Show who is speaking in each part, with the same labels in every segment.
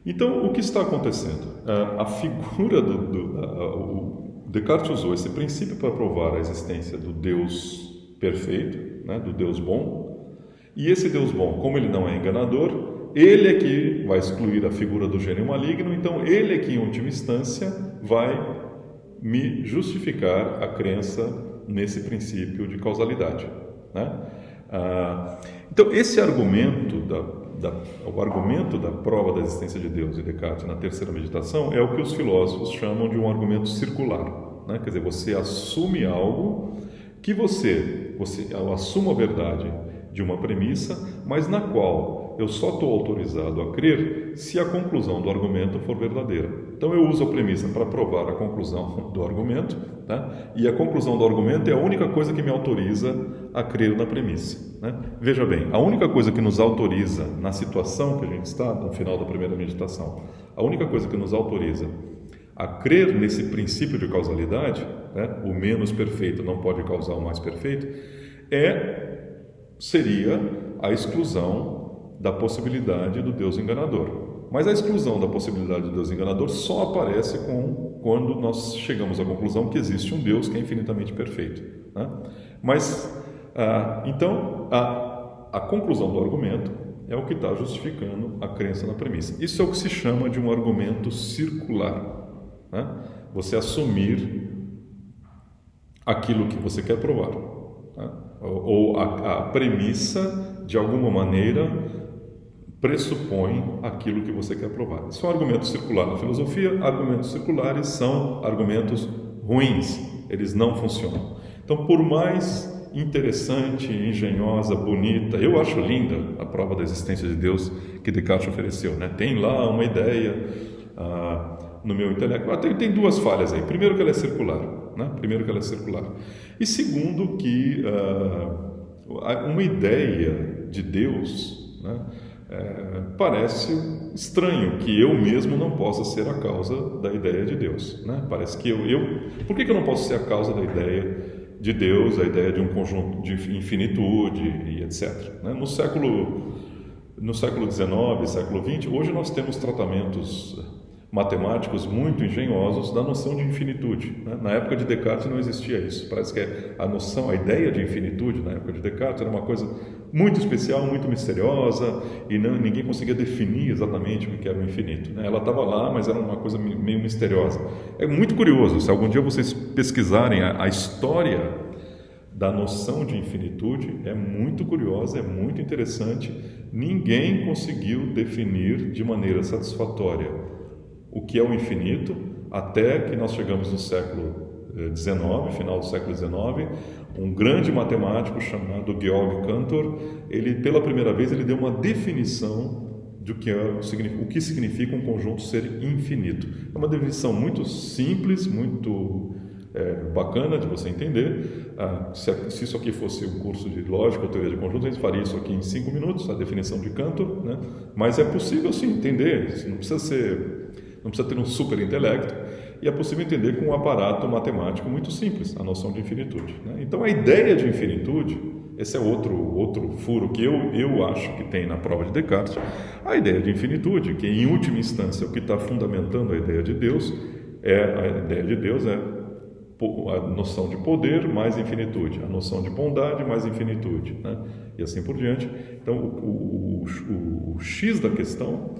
Speaker 1: Então, o que está acontecendo? A figura o Descartes usou esse princípio para provar a existência do Deus perfeito, né, do Deus bom, e esse Deus bom, como ele não é enganador, ele é que vai excluir a figura do gênio maligno, então ele é que, em última instância, vai me justificar a crença nesse princípio de causalidade, né? Então, esse argumento o argumento da prova da existência de Deus e Descartes na terceira meditação é o que os filósofos chamam de um argumento circular, né? Quer dizer, você assume algo que você assuma a verdade de uma premissa, mas na qual eu só estou autorizado a crer se a conclusão do argumento for verdadeira. Então eu uso a premissa para provar a conclusão do argumento, tá? E a conclusão do argumento é a única coisa que me autoriza a crer na premissa, né? Veja bem, a única coisa que nos autoriza, na situação que a gente está, no final da primeira meditação, a única coisa que nos autoriza a crer nesse princípio de causalidade, né? O menos perfeito não pode causar o mais perfeito, seria a exclusão da possibilidade do Deus enganador. Mas a exclusão da possibilidade do Deus enganador só aparece quando nós chegamos à conclusão que existe um Deus que é infinitamente perfeito, né? Mas, então, a conclusão do argumento é o que está justificando a crença na premissa. Isso é o que se chama de um argumento circular, né? Você assumir aquilo que você quer provar, né? Ou a premissa, de alguma maneira, pressupõe aquilo que você quer provar. Isso é um argumento circular na filosofia. Argumentos circulares são argumentos ruins, eles não funcionam. Então, por mais interessante, engenhosa, bonita, eu acho linda a prova da existência de Deus que Descartes ofereceu, né? Tem lá uma ideia no meu intelecto. Tem duas falhas aí. Primeiro, que ela é circular, né? E segundo, que uma ideia de Deus, né, parece estranho que eu mesmo não possa ser a causa da ideia de Deus, né? Parece que por que eu não posso ser a causa da ideia de Deus, a ideia de um conjunto de infinitude e etc, né? No século XIX, século XX, hoje nós temos tratamentos matemáticos muito engenhosos da noção de infinitude, né? Na época de Descartes não existia isso. Parece que a ideia de infinitude na época de Descartes era uma coisa muito especial, muito misteriosa, e ninguém conseguia definir exatamente o que era o infinito, né? Ela estava lá, mas era uma coisa meio misteriosa. É muito curioso, se algum dia vocês pesquisarem a história da noção de infinitude, é muito curiosa, é muito interessante. Ninguém conseguiu definir de maneira satisfatória o que é o infinito, até que nós chegamos no século XIX, final do século XIX, um grande matemático chamado Georg Cantor, pela primeira vez ele deu uma definição do que o que significa um conjunto ser infinito. É uma definição muito simples, muito bacana de você entender. Se isso aqui fosse um curso de lógica ou teoria de conjuntos, a gente faria isso aqui em 5 minutos, a definição de Cantor, né? Mas é possível sim entender, não precisa ter um super intelecto, e é possível entender com um aparato matemático muito simples, a noção de infinitude, né? Então, a ideia de infinitude, esse é outro furo que eu acho que tem na prova de Descartes, a ideia de infinitude, que em última instância o que está fundamentando a ideia de Deus é a noção de poder mais infinitude, a noção de bondade mais infinitude, né? E assim por diante. Então, o X da questão,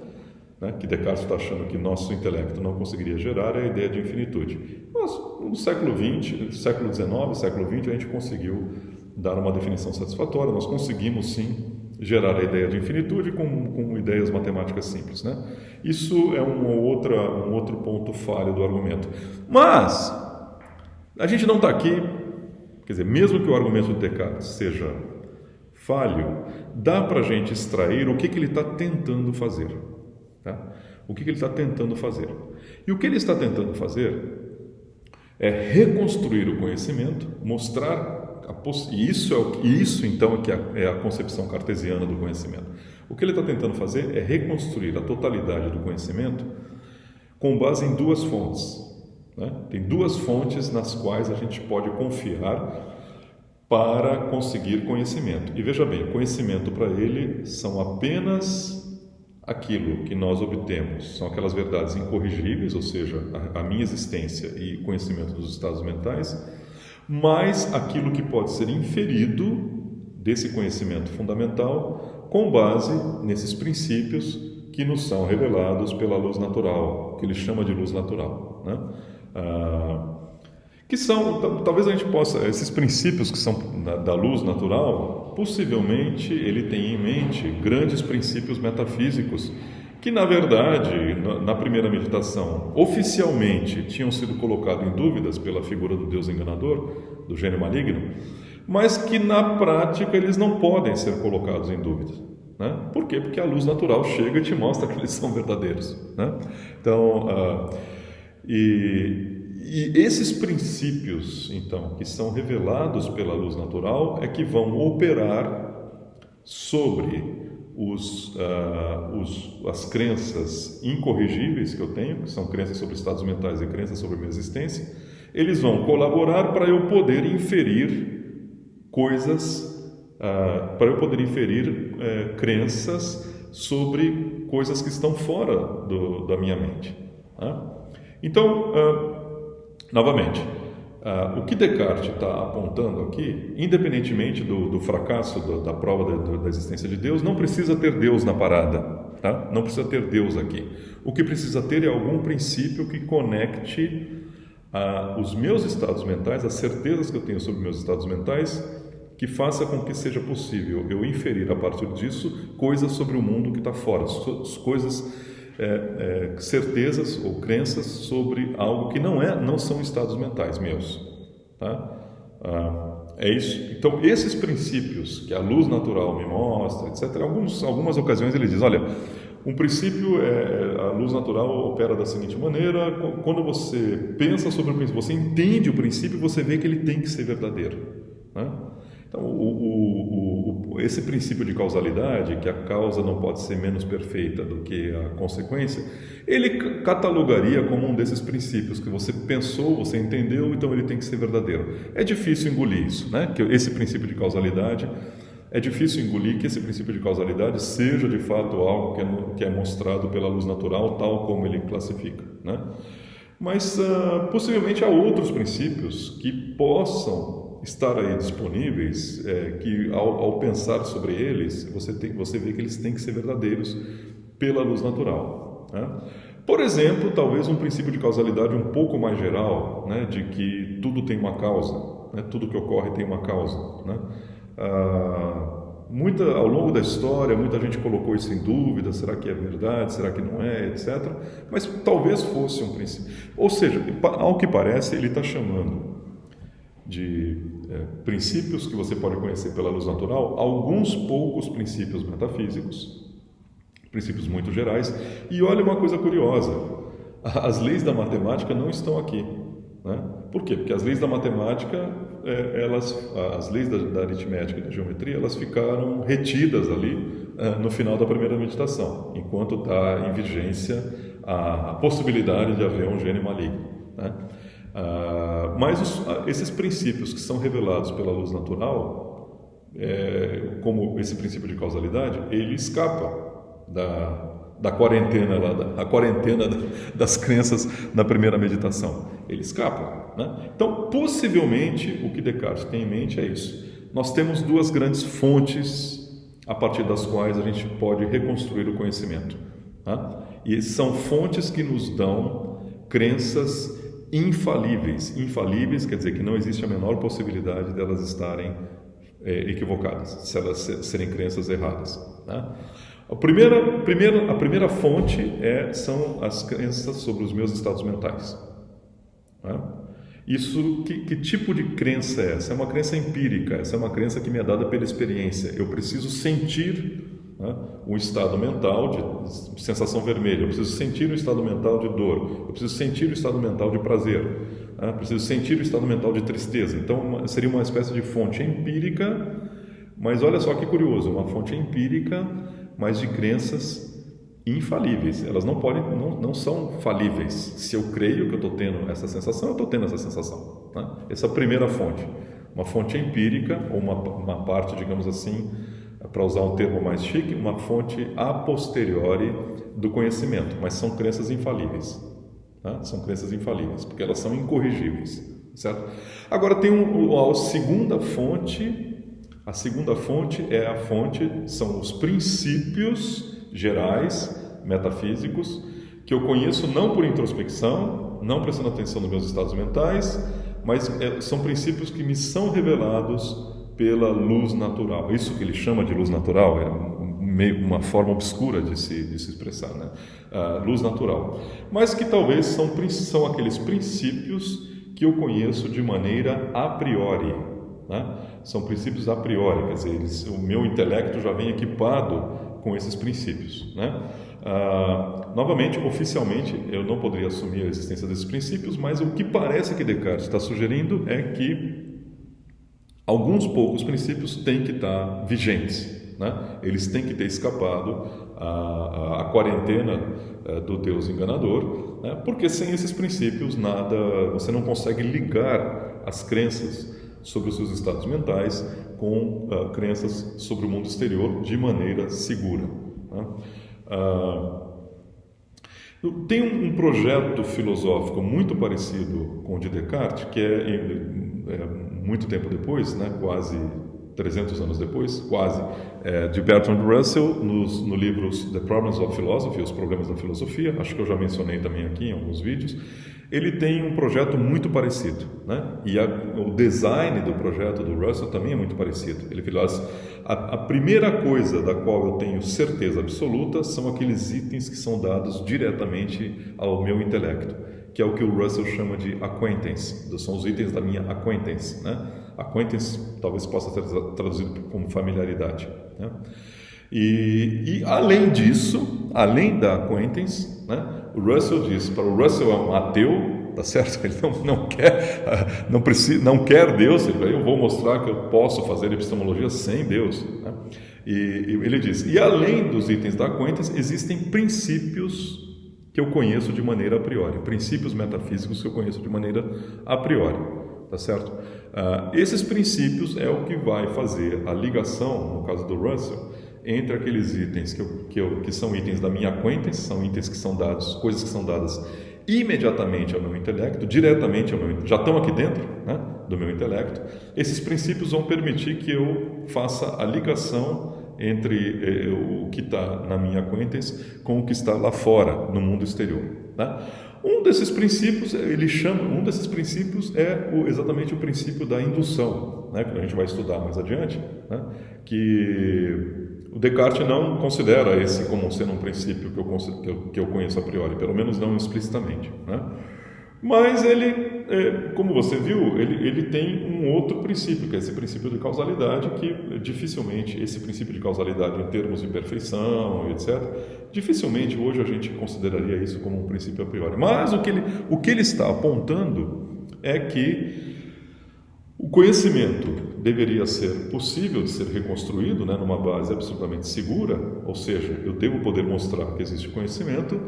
Speaker 1: né, que Descartes está achando que nosso intelecto não conseguiria gerar, é a ideia de infinitude. Mas no século XIX, século XX, a gente conseguiu dar uma definição satisfatória. Nós conseguimos sim gerar a ideia de infinitude com ideias matemáticas simples, né? Isso é um outro ponto falho do argumento. Mas a gente não está aqui, quer dizer, mesmo que o argumento de Descartes seja falho, dá para a gente extrair o que ele está tentando fazer. Tá? O que ele está tentando fazer? E o que ele está tentando fazer é reconstruir o conhecimento, mostrar isso então é a concepção cartesiana do conhecimento. O que ele está tentando fazer é reconstruir a totalidade do conhecimento com base em duas fontes, né? Tem duas fontes nas quais a gente pode confiar para conseguir conhecimento. E veja bem, conhecimento para ele são apenas aquilo que nós obtemos são aquelas verdades incorrigíveis, ou seja, a minha existência e conhecimento dos estados mentais, mais aquilo que pode ser inferido desse conhecimento fundamental com base nesses princípios que nos são revelados pela luz natural, que ele chama de luz natural, né? Que são, talvez a gente possa, esses princípios que são da luz natural, possivelmente ele tem em mente grandes princípios metafísicos que, na verdade, na primeira meditação, oficialmente tinham sido colocados em dúvidas pela figura do Deus enganador, do gênio maligno, mas que na prática eles não podem ser colocados em dúvida, né? Por quê? Porque a luz natural chega e te mostra que eles são verdadeiros, né? Então, e esses princípios, então, que são revelados pela luz natural, é que vão operar sobre as crenças incorrigíveis que eu tenho, que são crenças sobre estados mentais e crenças sobre a minha existência. Eles vão colaborar para eu poder inferir coisas, para eu poder inferir crenças sobre coisas que estão fora da minha mente, né? Então, novamente, o que Descartes está apontando aqui, independentemente do fracasso da prova da existência de Deus, não precisa ter Deus na parada, tá? Não precisa ter Deus aqui. O que precisa ter é algum princípio que conecte os meus estados mentais, as certezas que eu tenho sobre meus estados mentais, que faça com que seja possível eu inferir a partir disso coisas sobre o mundo que está fora, certezas ou crenças sobre algo que não são estados mentais meus, tá? É isso. Então, esses princípios que a luz natural me mostra, etc., algumas ocasiões ele diz, olha, um princípio, a luz natural opera da seguinte maneira: quando você pensa sobre o princípio, você entende o princípio, você vê que ele tem que ser verdadeiro, né? Então, esse princípio de causalidade, que a causa não pode ser menos perfeita do que a consequência, ele catalogaria como um desses princípios que você pensou, você entendeu, então ele tem que ser verdadeiro. É difícil engolir isso, né? Que esse princípio de causalidade, é difícil engolir que esse princípio de causalidade seja de fato algo que é mostrado pela luz natural, tal como ele classifica, né? Mas possivelmente há outros princípios que possam estar aí disponíveis, que ao pensar sobre eles, você vê que eles têm que ser verdadeiros pela luz natural, né? Por exemplo, talvez um princípio de causalidade um pouco mais geral, né, de que tudo tem uma causa, né, tudo que ocorre tem uma causa, né? Ao longo da história, muita gente colocou isso em dúvida, será que é verdade, será que não é, etc. Mas talvez fosse um princípio. Ou seja, ao que parece, ele está chamando de princípios que você pode conhecer pela luz natural, alguns poucos princípios metafísicos, princípios muito gerais. E olha uma coisa curiosa, as leis da matemática não estão aqui, né? Por quê? Porque as leis da matemática, as leis da aritmética e da geometria, elas ficaram retidas ali no final da primeira meditação, enquanto está em vigência a possibilidade de haver um gênio maligno, né? Mas esses princípios que são revelados pela luz natural, como esse princípio de causalidade, ele escapa da quarentena lá, a quarentena das crenças na primeira meditação. Ele escapa, né? Então, possivelmente, o que Descartes tem em mente é isso. Nós temos duas grandes fontes a partir das quais a gente pode reconstruir o conhecimento, tá? E são fontes que nos dão crenças infalíveis. Infalíveis quer dizer que não existe a menor possibilidade delas estarem equivocadas, se elas serem crenças erradas, né? A primeira fonte são as crenças sobre os meus estados mentais, né? Isso, que tipo de crença é essa? É uma crença empírica, essa é uma crença que me é dada pela experiência. Eu preciso sentir, né, um estado mental de sensação vermelha, eu preciso sentir um estado mental de dor, eu preciso sentir o estado mental de prazer, né, eu preciso sentir o estado mental de tristeza. Então, seria uma espécie de fonte empírica, mas olha só que curioso, uma fonte empírica, mas de crenças infalíveis. Elas não são falíveis. Se eu creio que eu estou tendo essa sensação, eu estou tendo essa sensação, né? Essa é a primeira fonte, uma fonte empírica, ou uma parte, digamos assim, para usar um termo mais chique, uma fonte a posteriori do conhecimento, mas são crenças infalíveis. Tá? São crenças infalíveis, porque elas são incorrigíveis, certo? Agora tem a segunda fonte. A segunda fonte são os princípios gerais, metafísicos, que eu conheço não por introspecção, não prestando atenção nos meus estados mentais, mas são princípios que me são revelados pela luz natural. Isso que ele chama de luz natural é meio uma forma obscura de se expressar, né? Luz natural. Mas que talvez são aqueles princípios que eu conheço de maneira a priori. Né? São princípios a priori, quer dizer, o meu intelecto já vem equipado com esses princípios. Né? Novamente, oficialmente, eu não poderia assumir a existência desses princípios, mas o que parece que Descartes está sugerindo é que alguns poucos princípios têm que estar vigentes. Né? Eles têm que ter escapado à quarentena do Deus enganador, né? Porque sem esses princípios você não consegue ligar as crenças sobre os seus estados mentais com crenças sobre o mundo exterior de maneira segura. Né? Tem um projeto filosófico muito parecido com o de Descartes, que é muito tempo depois, né? Quase 300 anos depois, de Bertrand Russell, no livro The Problems of Philosophy, Os Problemas da Filosofia, acho que eu já mencionei também aqui em alguns vídeos. Ele tem um projeto muito parecido, né? E o design do projeto do Russell também é muito parecido. Ele fala, a primeira coisa da qual eu tenho certeza absoluta são aqueles itens que são dados diretamente ao meu intelecto, que é o que o Russell chama de acquaintance, são os itens da minha acquaintance, né? Acquaintance talvez possa ser traduzido como familiaridade, né? E além disso, além da acquaintance, né? O Russell diz, para o Russell é um ateu, tá certo? Ele não quer Deus. Eu vou mostrar que eu posso fazer epistemologia sem Deus, né? E ele diz, e além dos itens da acquaintance, existem princípios que eu conheço de maneira a priori, princípios metafísicos que eu conheço de maneira a priori, tá certo? Esses princípios é o que vai fazer a ligação, no caso do Russell, entre aqueles itens que são itens da minha acquaintance, são itens que são dados, coisas que são dadas imediatamente ao meu intelecto, diretamente ao meu, já estão aqui dentro, né, do meu intelecto. Esses princípios vão permitir que eu faça a ligação entre o que está na minha acquaintance com o que está lá fora, no mundo exterior. Né? Um desses princípios é exatamente o princípio da indução, né, que a gente vai estudar mais adiante, né, que o Descartes não considera esse como sendo um princípio que eu conheço a priori, pelo menos não explicitamente. Né? Mas ele, como você viu, ele tem um outro princípio, que é esse princípio de causalidade, que dificilmente, esse princípio de causalidade em termos de perfeição, etc., dificilmente hoje a gente consideraria isso como um princípio a priori. Mas o que ele está apontando é que o conhecimento deveria ser possível de ser reconstruído, né, numa base absolutamente segura, ou seja, eu devo poder mostrar que existe conhecimento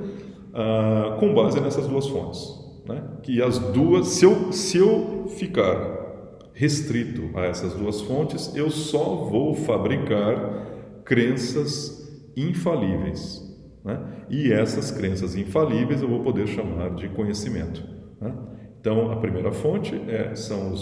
Speaker 1: com base nessas duas fontes. Né? Que as duas, se eu ficar restrito a essas duas fontes, eu só vou fabricar crenças infalíveis. Né? E essas crenças infalíveis eu vou poder chamar de conhecimento. Né? Então, a primeira fonte são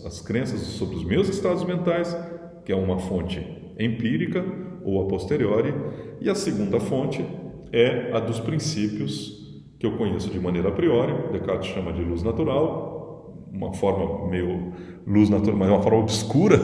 Speaker 1: as crenças sobre os meus estados mentais, que é uma fonte empírica ou a posteriori, e a segunda fonte é a dos princípios que eu conheço de maneira a priori. Descartes chama de luz natural, uma forma meio luz natural, mas uma forma obscura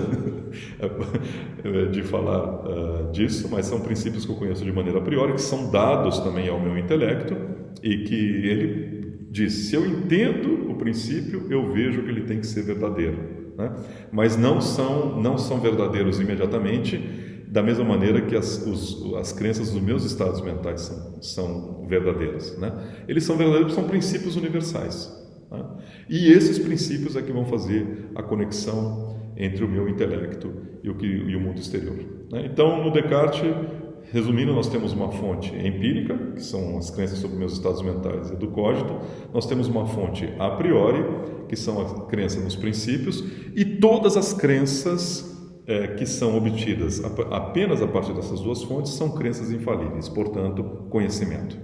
Speaker 1: de falar disso, mas são princípios que eu conheço de maneira a priori, que são dados também ao meu intelecto, e que ele diz, se eu entendo o princípio, eu vejo que ele tem que ser verdadeiro, né? Mas não são verdadeiros imediatamente, da mesma maneira que as crenças dos meus estados mentais são verdadeiras. Né? Eles são verdadeiros porque são princípios universais. Né? E esses princípios é que vão fazer a conexão entre o meu intelecto e o mundo exterior. Né? Então, no Descartes, resumindo, nós temos uma fonte empírica, que são as crenças sobre meus estados mentais e do cogito. Nós temos uma fonte a priori, que são a crença nos princípios, e todas as crenças que são obtidas apenas a partir dessas duas fontes são crenças infalíveis, portanto, conhecimento.